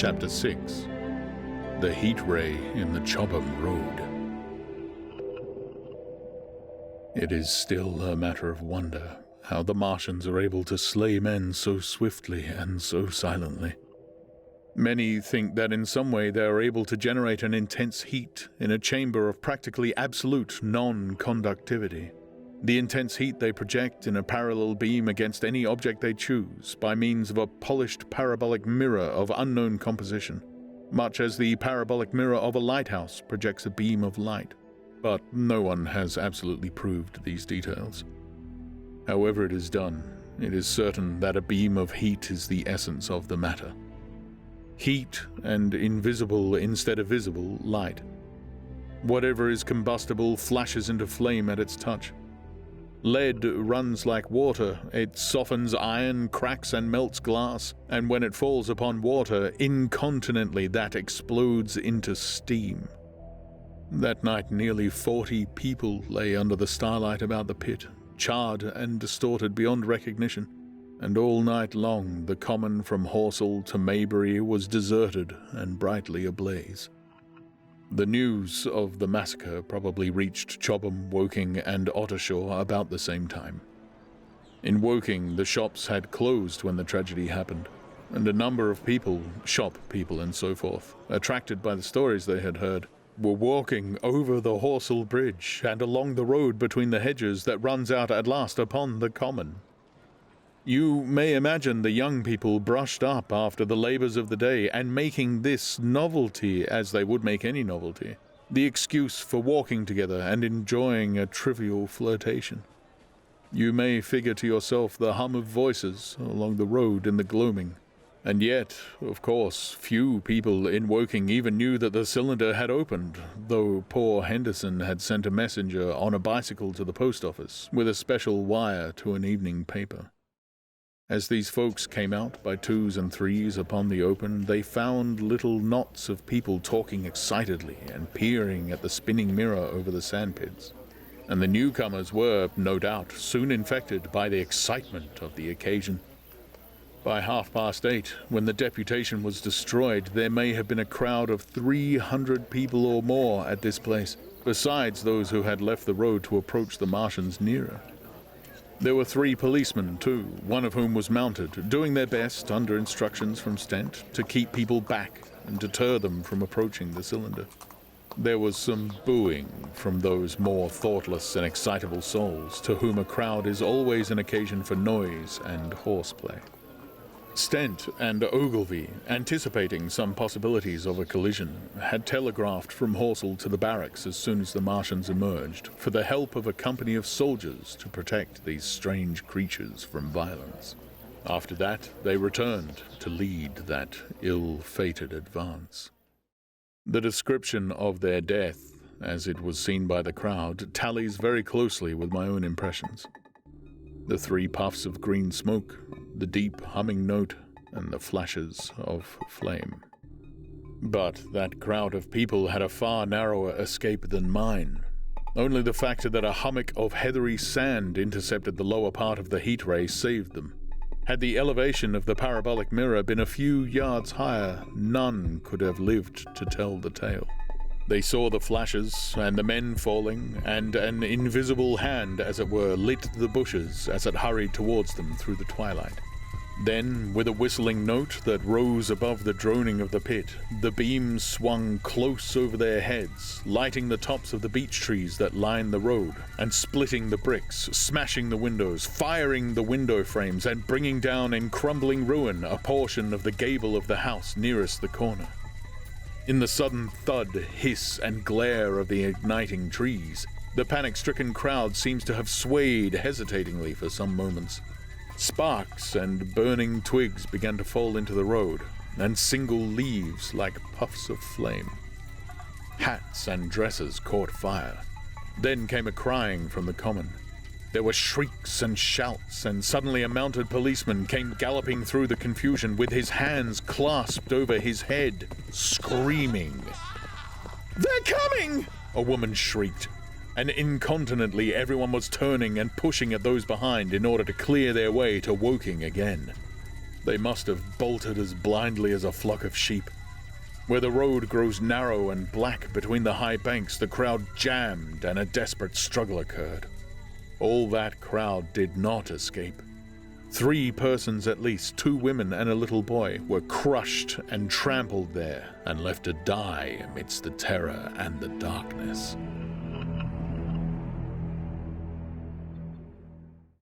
Chapter 6. The Heat Ray in the Chobham Road. It is still a matter of wonder how the Martians are able to slay men so swiftly and so silently. Many think that in some way they are able to generate an intense heat in a chamber of practically absolute non-conductivity. The intense heat they project in a parallel beam against any object they choose by means of a polished parabolic mirror of unknown composition, much as the parabolic mirror of a lighthouse projects a beam of light. But no one has absolutely proved these details. However it is done, it is certain that a beam of heat is the essence of the matter. Heat and invisible instead of visible light. Whatever is combustible flashes into flame at its touch. Lead runs like water, it softens iron, cracks and melts glass, and when it falls upon water, incontinently that explodes into steam. That night nearly 40 people lay under the starlight about the pit, charred and distorted beyond recognition, and all night long the common from Horsell to Maybury was deserted and brightly ablaze. The news of the massacre probably reached Chobham, Woking and Ottershaw about the same time. In Woking, the shops had closed when the tragedy happened, and a number of people, shop people and so forth, attracted by the stories they had heard, were walking over the Horsell Bridge and along the road between the hedges that runs out at last upon the common. You may imagine the young people brushed up after the labours of the day and making this novelty, as they would make any novelty, the excuse for walking together and enjoying a trivial flirtation. You may figure to yourself the hum of voices along the road in the gloaming. And yet, of course, few people in Woking even knew that the cylinder had opened, though poor Henderson had sent a messenger on a bicycle to the post office with a special wire to an evening paper. As these folks came out by twos and threes upon the open, they found little knots of people talking excitedly and peering at the spinning mirror over the sandpits. And the newcomers were, no doubt, soon infected by the excitement of the occasion. By 8:30, when the deputation was destroyed, there may have been a crowd of 300 people or more at this place, besides those who had left the road to approach the Martians nearer. There were 3 policemen, too, one of whom was mounted, doing their best, under instructions from Stent, to keep people back and deter them from approaching the cylinder. There was some booing from those more thoughtless and excitable souls, to whom a crowd is always an occasion for noise and horseplay. Stent and Ogilvy, anticipating some possibilities of a collision, had telegraphed from Horsell to the barracks as soon as the Martians emerged for the help of a company of soldiers to protect these strange creatures from violence. After that, they returned to lead that ill-fated advance. The description of their death, as it was seen by the crowd, tallies very closely with my own impressions. The 3 puffs of green smoke, the deep humming note, and the flashes of flame. But that crowd of people had a far narrower escape than mine. Only the fact that a hummock of heathery sand intercepted the lower part of the heat ray saved them. Had the elevation of the parabolic mirror been a few yards higher, none could have lived to tell the tale. They saw the flashes, and the men falling, and an invisible hand, as it were, lit the bushes as it hurried towards them through the twilight. Then, with a whistling note that rose above the droning of the pit, the beams swung close over their heads, lighting the tops of the beech trees that lined the road, and splitting the bricks, smashing the windows, firing the window frames, and bringing down in crumbling ruin a portion of the gable of the house nearest the corner. In the sudden thud, hiss, and glare of the igniting trees, the panic-stricken crowd seems to have swayed hesitatingly for some moments. Sparks and burning twigs began to fall into the road, and single leaves like puffs of flame. Hats and dresses caught fire. Then came a crying from the common. There were shrieks and shouts, and suddenly a mounted policeman came galloping through the confusion with his hands clasped over his head, screaming. "They're coming!" a woman shrieked, and incontinently everyone was turning and pushing at those behind in order to clear their way to Woking again. They must have bolted as blindly as a flock of sheep. Where the road grows narrow and black between the high banks, the crowd jammed and a desperate struggle occurred. All that crowd did not escape. 3 persons at least, 2 women and a little boy, were crushed and trampled there and left to die amidst the terror and the darkness.